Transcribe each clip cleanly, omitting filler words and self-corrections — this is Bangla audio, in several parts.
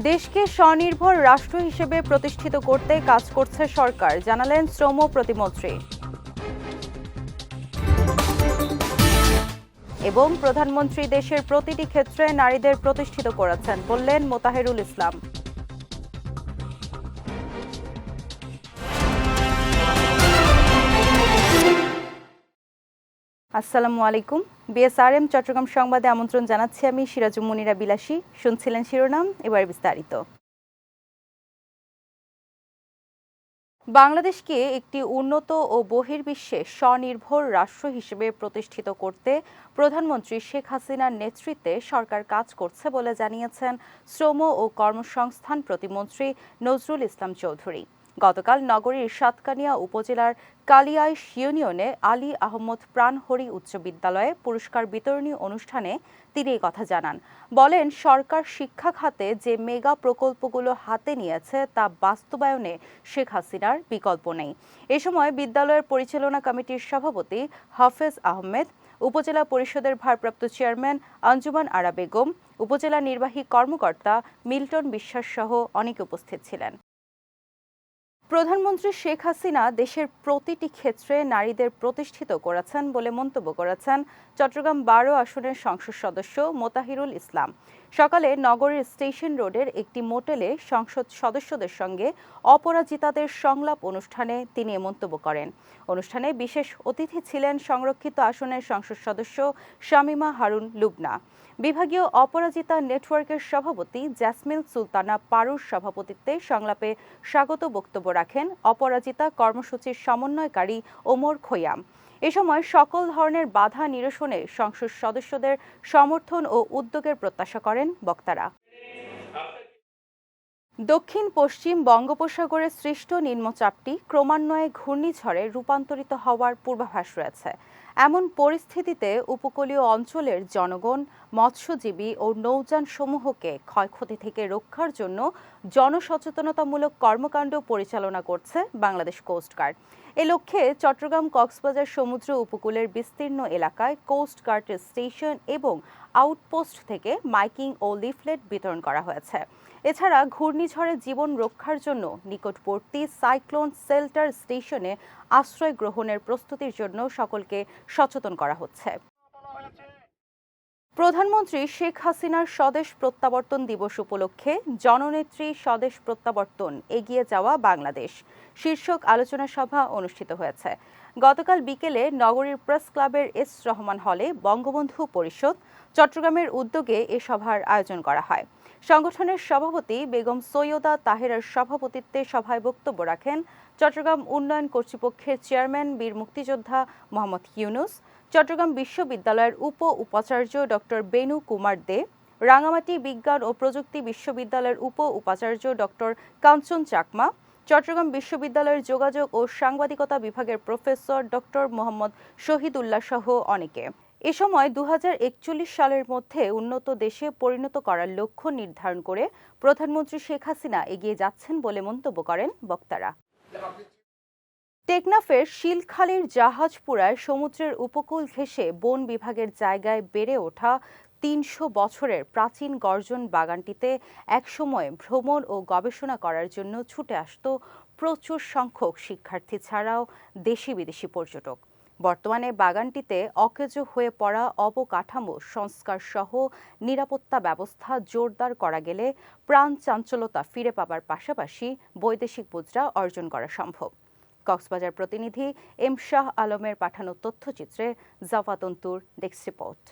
দেশকে স্বনির্ভর রাষ্ট্র হিসেবে প্রতিষ্ঠিত করতে কাজ করছে সরকার, জানালেন শ্রম প্রতিমন্ত্রী। এবং প্রধানমন্ত্রী দেশের প্রতিটি ক্ষেত্রে নারীদের প্রতিষ্ঠিত করেছেন, বললেন মোতাহেরুল ইসলাম। আসসালামু আলাইকুম। বিএসআরএম চট্টগ্রাম সংবাদে আমন্ত্রণ জানাচ্ছি আমি সিরাজুম মুনিরা বিলাসী। শুনছিলেন শিরোনাম, এবার বিস্তারিত। বাংলাদেশকে একটি উন্নত ও বহির্বিশ্বে স্বনির্ভর রাষ্ট্র হিসেবে প্রতিষ্ঠিত করতে প্রধানমন্ত্রী শেখ হাসিনার নেতৃত্বে সরকার কাজ করছে বলে জানিয়েছেন শ্রম ও কর্মসংস্থান প্রতিমন্ত্রী নজরুল ইসলাম চৌধুরী। গতকাল নগরীর সাতকানিয়া উপজেলার কালিয়াইশ ইউনিয়নে আলী আহমদ প্রাণহরি উচ্চ বিদ্যালয়ে পুরস্কার বিতরণী অনুষ্ঠানে তিনি এই কথা জানান। বলেন, সরকার শিক্ষা খাতে যে মেগা প্রকল্পগুলো হাতে নিয়েছে তা বাস্তবায়নে শেখ হাসিনার বিকল্প নেই। এ সময় বিদ্যালয়ের পরিচালনা কমিটির সভাপতি হাফেজ আহমেদ, উপজেলা পরিষদের ভারপ্রাপ্ত চেয়ারম্যান আঞ্জুমান আরা বেগম, উপজেলা নির্বাহী কর্মকর্তা মিল্টন বিশ্বাস সহ অনেকে উপস্থিত ছিলেন। প্রধানমন্ত্রী শেখ হাসিনা দেশের প্রতিটি ক্ষেত্রে নারীদের প্রতিষ্ঠিত করেছেন বলে মন্তব্য করেছেন চট্টগ্রাম 12 আসনের সংসদ সদস্য মোতাহিরুল ইসলাম। সকালে নগরের স্টেশন রোডের একটি মোটেলে সংসদ সদস্যদের সঙ্গে অপরাজিতাদের সংলাপ অনুষ্ঠানে তিনি এ মন্তব্য করেন। অনুষ্ঠানে বিশেষ অতিথি ছিলেন সংরক্ষিত আসনের সংসদ সদস্য শামিমা হারুন লুবনা। বিভাগীয় অপরাজিতা নেটওয়ার্কের সভাপতি জ্যাসমিন সুলতানা পারুর সভাপতিত্বে সংলাপে স্বাগত বক্তব্য রাখেন অপরাজিতা কর্মসূচির সমন্বয়কারী ওমর খৈয়াম। এ সময় সকল ধরনের বাধা নিরসনে সংসদ সদস্যদের সমর্থন ও উদ্যোগের প্রত্যাশা করেন বক্তারা। দক্ষিণ পশ্চিম বঙ্গোপসাগরে সৃষ্ট নিম্নচাপটি ক্রমান্বয়ে ঘূর্ণিঝড়ে রূপান্তরিত হওয়ার পূর্বাভাস রয়েছে। এমন পরিস্থিতিতে উপকূলীয় অঞ্চলের জনগণ, মৎস্যজীবী ও নৌযান সমূহকে ক্ষয়ক্ষতি থেকে রক্ষার জন্য জনসচেতনতামূলক কর্মকাণ্ড পরিচালনা করছে বাংলাদেশ কোস্টগার্ড। এ লক্ষ্যে চট্টগ্রাম কক্সবাজার সমুদ্র উপকূলের বিস্তীর্ণ এলাকায় কোস্টগার্ডের স্টেশন এবং আউটপোস্ট থেকে মাইকিং ও লিফলেট বিতরণ করা হয়েছে। এছাড়া ঘূর্ণিঝড়ে জীবন রক্ষার জন্য নিকটবর্তী সাইক্লোন শেল্টার স্টেশনে আশ্রয় গ্রহণের প্রস্তুতির জন্য সকলকে সচেতন করা হচ্ছে। প্রধানমন্ত্রী শেখ হাসিনার স্বদেশ প্রত্যাবর্তন দিবস উপলক্ষে জননেত্রী স্বদেশ প্রত্যাবর্তন, এগিয়ে যাওয়া বাংলাদেশ শীর্ষক আলোচনা সভা অনুষ্ঠিত হয়েছে। গতকাল বিকেলে নগরীর প্রেস ক্লাবের এস রহমান হলে বঙ্গবন্ধু পরিষদ চট্টগ্রামের উদ্যোগে এ সভার আয়োজন করা হয়। সংগঠনের সভাপতি বেগম সৈয়দা তাহেরার সভাপতিত্বে সভায় বক্তব্য রাখেন চট্টগ্রাম উন্নয়ন কর্তৃপক্ষের চেয়ারম্যান বীর মুক্তিযোদ্ধা মোহাম্মদ ইউনুস, চট্টগ্রাম বিশ্ববিদ্যালয়ের উপাচার্য ডক্টর বেনু কুমার দে, রাঙামাটি বিজ্ঞান ও প্রযুক্তি বিশ্ববিদ্যালয়ের উপাচার্য ডক্টর কাঞ্চন চাকমা, চট্টগ্রাম বিশ্ববিদ্যালয়ের যোগাযোগ ও সাংবাদিকতা বিভাগের প্রফেসর ডক্টর মোহাম্মদ শহীদুল্লাহ সহ অনেকে। এ সময় 2041 সালের মধ্যে উন্নত দেশে পরিণত করার লক্ষ্য নির্ধারণ করে প্রধানমন্ত্রী শেখ হাসিনা এগিয়ে যাচ্ছেন বলে মন্তব্য করেন বক্তারা। টেকনাফের শিলখালীর জাহাজপুরায় সমুদ্রের উপকূল ঘেঁষে বন বিভাগের জায়গায় বেড়ে ওঠা 300 বছরের প্রাচীন গর্জন বাগানটিতে একসময় ভ্রমণ ও গবেষণা করার জন্য ছুটে আসত প্রচুর সংখ্যক শিক্ষার্থী ছাড়াও দেশি বিদেশি পর্যটক। বর্তমানে বাগানটিতে অকেজো হয়ে পড়া অবকাঠামো সংস্কার সহ নিরাপত্তা ব্যবস্থা জোরদার করা গেলে প্রাণ চাঞ্চল্যতা ফিরে পাবার পাশাপাশি বৈদেশিক মুদ্রা অর্জন করা সম্ভব। কক্সবাজার প্রতিনিধি এম শাহ আলমের পাঠানো তথ্যচিত্রে জাফাতন্তুর ডেস্ক রিপোর্ট।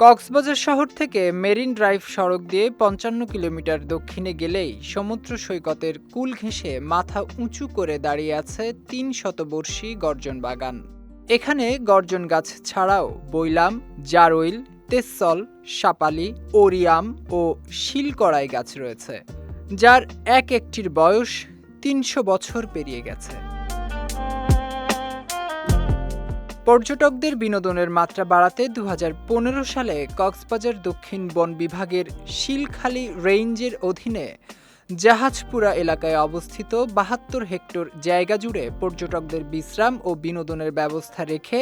কক্সবাজার শহর থেকে মেরিন ড্রাইভ সড়ক দিয়ে 55 কিলোমিটার দক্ষিণে গেলেই সমুদ্র সৈকতের কূল ঘেঁষে মাথা উঁচু করে দাঁড়িয়ে আছে 300 বর্ষী গর্জন বাগান। এখানে গর্জন গাছ ছাড়াও বৈলাম, জারৈল, তেসল, সাপালি, ওরিয়াম ও শিলকড়াই গাছ রয়েছে, যার এক একটির বয়স 300 বছর পেরিয়ে গেছে। পর্যটকদের বিনোদনের মাত্রা বাড়াতে 2015 সালে কক্সবাজার দক্ষিণ বন বিভাগের শিলখালী রেঞ্জের অধীনে জাহাজপুরা এলাকায় অবস্থিত 72 হেক্টর জায়গা জুড়ে পর্যটকদের বিশ্রাম ও বিনোদনের ব্যবস্থা রেখে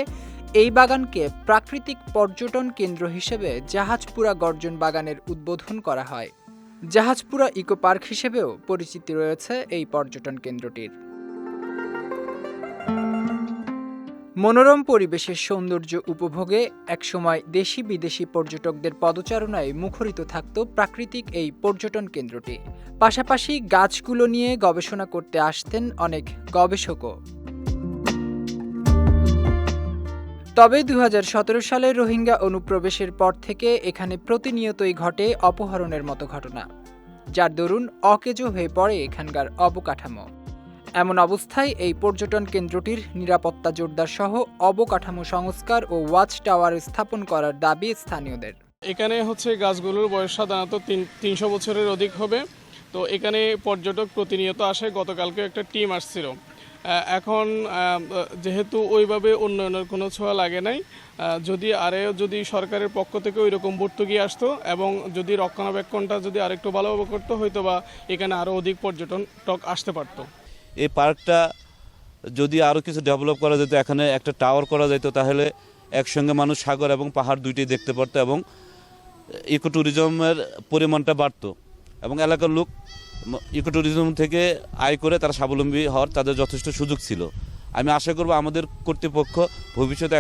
এই বাগানকে প্রাকৃতিক পর্যটন কেন্দ্র হিসেবে জাহাজপুরা গর্জন বাগানের উদ্বোধন করা হয়। জাহাজপুরা ইকো পার্ক হিসেবেও পরিচিতি রয়েছে এই পর্যটন কেন্দ্রটির। মনোরম পরিবেশের সৌন্দর্য উপভোগে একসময় দেশি বিদেশি পর্যটকদের পদচারণায় মুখরিত থাকত প্রাকৃতিক এই পর্যটন কেন্দ্রটি। পাশাপাশি গাছগুলো নিয়ে গবেষণা করতে আসতেন অনেক গবেষকও। তবে ২০১৭ সালে রোহিঙ্গা অনুপ্রবেশের পর থেকে এখানে প্রতিনিয়তই ঘটে অপহরণের মতো ঘটনা, যার দরুন অকেজো হয়ে পড়ে এখানকার অবকাঠামো। এমন অবস্থায় এই পর্যটন কেন্দ্রটির নিরাপত্তা জোরদার সহ অবকাঠামো সংস্কার ও ওয়াচ টাওয়ার স্থাপন করার দাবি স্থানীয়দের। এখানে গাছগুলোর বয়স সাধারণত ৩০০ বছরের অধিক হবে। তো এখানে পর্যটক প্রতিনিয়ত আসে। গতকালকে একটা টিম আসছিল। এখন যেহেতু ওইভাবে উন্নয়নের কোনো ছোঁয়া লাগে নাই, যদি সরকারের পক্ষ থেকে ওই রকম ভর্তুকি আসতো এবং যদি রক্ষণাবেক্ষণটা যদি আরেকটু ভালোভাবে করতো, হয়তো বা এখানে আরও অধিক পর্যটক আসতে পারতো। এই পার্কটা যদি আরও কিছু ডেভেলপ করা যেত, এখানে একটা টাওয়ার করা যেত, তাহলে একসঙ্গে মানুষ সাগর এবং পাহাড় দুইটাই দেখতে পারতো এবং ইকো ট্যুরিজমের পরিমাণটা বাড়তো এবং এলাকার লোক ইকো ট্যুরিজম থেকে আয় করে তারা স্বাবলম্বী হওয়ার তাদের যথেষ্ট সুযোগ ছিল। আমি আশা করব আমাদের কর্তৃপক্ষ ভবিষ্যতে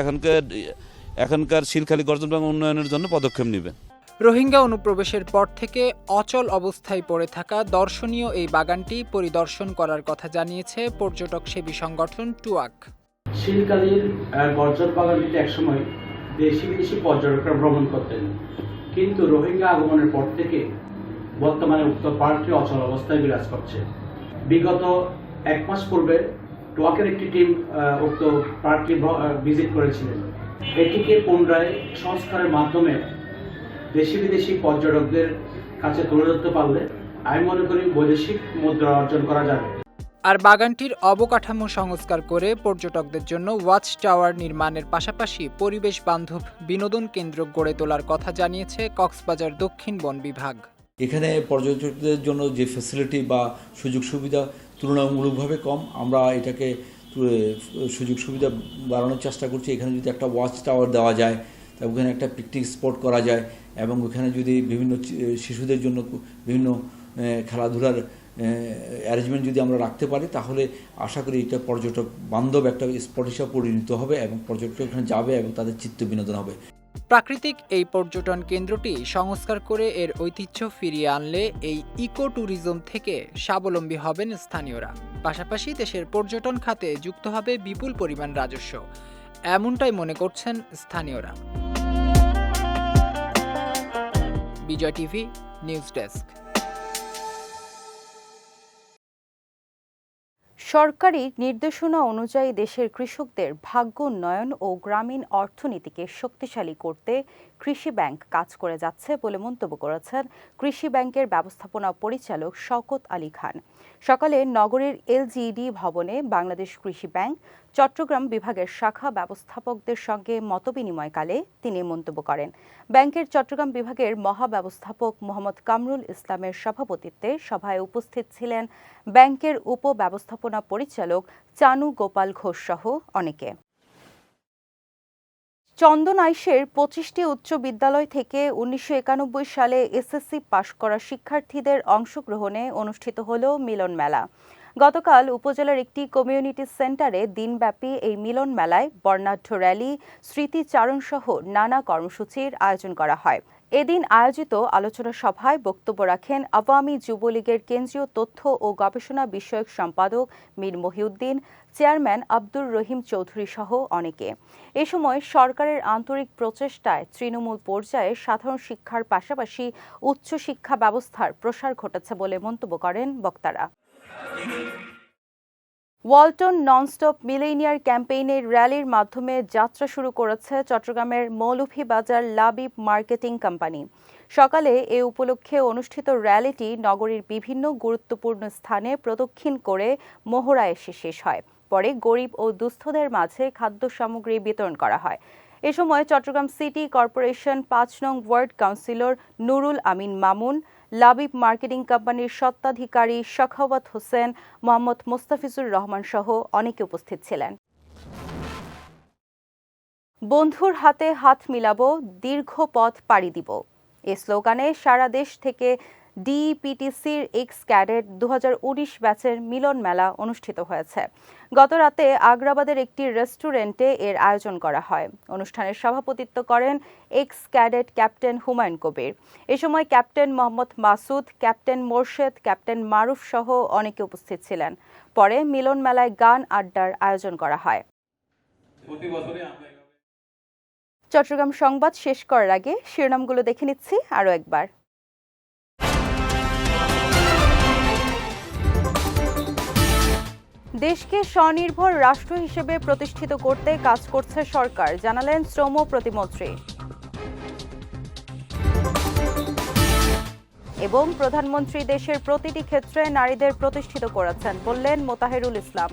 এখানকার শিলখালী গর্জন বাগান উন্নয়নের জন্য পদক্ষেপ নেবে। রোহিঙ্গা অনুপ্রবেশের পর থেকে অচল অবস্থায় পড়ে থাকা দর্শনীয় এই বাগানটি পরিদর্শন করার কথা জানিয়েছে পর্যটক সেবী সংগঠন টুয়াক। শিলখালীর গর্জন বাগানটিতে একসময় দেশি বিদেশি পর্যটকরা ভ্রমণ করতেন, কিন্তু রোহিঙ্গা আগমনের পর থেকে বর্তমানে উক্ত পার্কটি অচল অবস্থায় বিরাজ করছে। বিগত 1 মাস পূর্বে টুয়াকের একটি টিম উক্ত পার্কটি ভিজিট করেছিলেন। এটিকে পুনরায় সংস্কারের মাধ্যমে দেশি বিদেশি পর্যটকদের কাছে তুলে ধরতে পারলে আমি মনে করি বৈদেশিক মুদ্রা অর্জন করা যাবে। আর বাগানটির অবকাঠামো সংস্কার করে পর্যটকদের জন্য ওয়াচ টাওয়ার নির্মাণের পাশাপাশি পরিবেশ বান্ধব বিনোদন কেন্দ্র গড়ে তোলার কথা জানিয়েছে কক্সবাজার দক্ষিণ বন বিভাগ। এখানে পর্যটকদের জন্য যে ফ্যাসিলিটি বা সুযোগ সুবিধা তুলনামূলকভাবে কম, আমরা এটাকে সুযোগ সুবিধা বাড়ানোর চেষ্টা করছি। এখানে যদি একটা ওয়াচ টাওয়ার দেওয়া যায়, তারপর ওখানে একটা পিকনিক স্পট করা যায় এবং ওখানে যদি বিভিন্ন শিশুদের জন্য বিভিন্ন খেলাধুলার অ্যারেঞ্জমেন্ট যদি আমরা রাখতে পারি, তাহলে আশা করি এটা পর্যটক বান্ধব একটা স্পট হিসাবে পরিণত হবে এবং পর্যটক ওখানে যাবে এবং তাদের চিত্ত বিনোদন হবে। প্রাকৃতিক এই পর্যটন কেন্দ্রটি সংস্কার করে এর ঐতিহ্য ফিরিয়ে আনলে এই ইকো ট্যুরিজম থেকে স্বাবলম্বী হবেন স্থানীয়রা। পাশাপাশি দেশের পর্যটন খাতে যুক্ত হবে বিপুল পরিমাণ রাজস্ব, এমনটাই মনে করছেন স্থানীয়রা। বিজয় টিভি নিউজ ডেস্ক। সরকারি নির্দেশনা অনুযায়ী দেশের কৃষকদের ভাগ্য উন্নয়ন ও গ্রামীণ অর্থনীতিকে শক্তিশালী করতে কৃষি ব্যাংক কাজ করে যাচ্ছে বলে মন্তব্য করেছেন কৃষি ব্যাংকের ব্যবস্থাপনা পরিচালক শওকত আলী খান। সকালে নগরীর এলজিইডি ভবনে বাংলাদেশ কৃষি ব্যাংক চট্টগ্রাম বিভাগের শাখা ব্যবস্থাপকদের সঙ্গে মতবিনিময়কালে তিনি মন্তব্য করেন। ব্যাংকের চট্টগ্রাম বিভাগের মহাব্যবস্থাপক মোহাম্মদ কামরুল ইসলামের সভাপতিত্বে সভায় উপস্থিত ছিলেন ব্যাংকের উপব্যবস্থাপনা পরিচালক চানু গোপাল ঘোষ সহ অনেকে। চন্দন আইশের 25টি উচ্চ বিদ্যালয় থেকে 1991 সালে এসএসসি পাশ করা শিক্ষার্থীদের অংশগ্রহণে অনুষ্ঠিত হল মিলন মেলা। গতকাল উপজেলার একটি কমিউনিটি সেন্টারে দিনব্যাপী এই মিলন মেলায় বর্ণাঢ্য র্যালি, স্মৃতিচারণ সহ নানা কর্মসূচির আয়োজন করা হয়। এদিন আয়োজিত আলোচনা সভায় বক্তব্য রাখেন আওয়ামী যুবলীগের কেন্দ্রীয় তথ্য ও গবেষণা বিষয়ক সম্পাদক মীর মহিউদ্দিন, চেয়ারম্যান আব্দুর রহিম চৌধুরী সহ অনেকে। এ সময় সরকারের আন্তরিক প্রচেষ্টায় তৃণমূল পর্যায়ে সাধারণ শিক্ষার পাশাপাশি উচ্চশিক্ষা ব্যবস্থার প্রসার ঘটেছে বলে মন্তব্য করেন বক্তারা। ওয়ালটন ননস্টপ মিলেনিয়ার ক্যাম্পেইনের র্যালির মাধ্যমে যাত্রা শুরু করেছে চট্টগ্রামের মৌলভীবাজার লাবিব মার্কেটিং কোম্পানি। সকালে এ উপলক্ষে অনুষ্ঠিত র্যালিটি নগরীর বিভিন্ন গুরুত্বপূর্ণ স্থানে প্রদক্ষিণ করে মোহরা এসে শেষ হয়। পরে গরিব ও দুস্থদের মাঝে খাদ্য সামগ্রী বিতরণ করা হয়। এ সময় চট্টগ্রাম সিটি কর্পোরেশন ৫ নং ward councillor Nurul Amin Mamun, Labib marketing কোম্পানির স্বত্বাধিকারী সাখাওয়াত হোসেন, মোহাম্মদ মোস্তাফিজুর রহমান সহ অনেকে উপস্থিত ছিলেন। বন্ধুর হাতে হাত মিলাবো, দীর্ঘ পথ পাড়ি দিব, এ স্লোগানে সারা দেশ থেকে ডিইপিটিসির এক্স ক্যাডেট 2019 ব্যাচের মিলন মেলা অনুষ্ঠিত হয়েছে। গত রাতে আগ্রাবাদের একটি রেস্টুরেন্টে এর আয়োজন করা হয়। অনুষ্ঠানের সভাপতিত্ব করেন ex cadet captain Humayun Kabir. এ সময় captain Mohammad Masud, captain Morshed, captain Maruf সহ অনেকে উপস্থিত ছিলেন। পরে মিলন মেলায় গান আড্ডার আয়োজন করা হয়। চট্টগ্রাম সংবাদ শেষ করার আগে শিরোনামগুলো দেখে নিচ্ছি আরও একবার। দেশকে স্বনির্ভর রাষ্ট্র হিসেবে প্রতিষ্ঠিত করতে কাজ করছে সরকার, জানালেন শ্রম প্রতিমন্ত্রী। এবং প্রধানমন্ত্রী দেশের প্রতিটি ক্ষেত্রে নারীদের প্রতিষ্ঠিত করেছেন, বললেন মোতাহেরুল ইসলাম।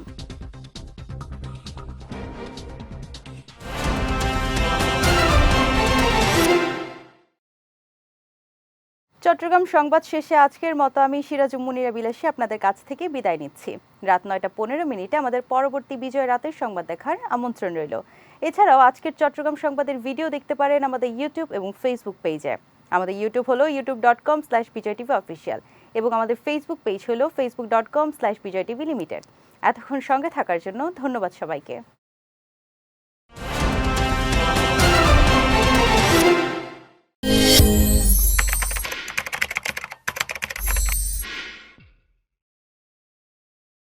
চট্টগ্রাম সংবাদ শেষে আজকের মতো আমি সিরাজুম মুনিরা বিলাসী আপনাদের কাছ থেকে বিদায় নিচ্ছি। রাত 9:15 আমাদের পরবর্তী বিজয় রাতের সংবাদ দেখার আমন্ত্রণ রইল। এছাড়াও আজকের চট্টগ্রাম সংবাদের ভিডিও দেখতে পারেন আমাদের ইউটিউব এবং ফেসবুক পেজে। আমাদের ইউটিউব হলো youtube.com/bijaytvofficial এবং আমাদের ফেসবুক পেজ হলো facebook.com/bijaytvlimited। এতক্ষণ সঙ্গে থাকার জন্য ধন্যবাদ সবাইকে।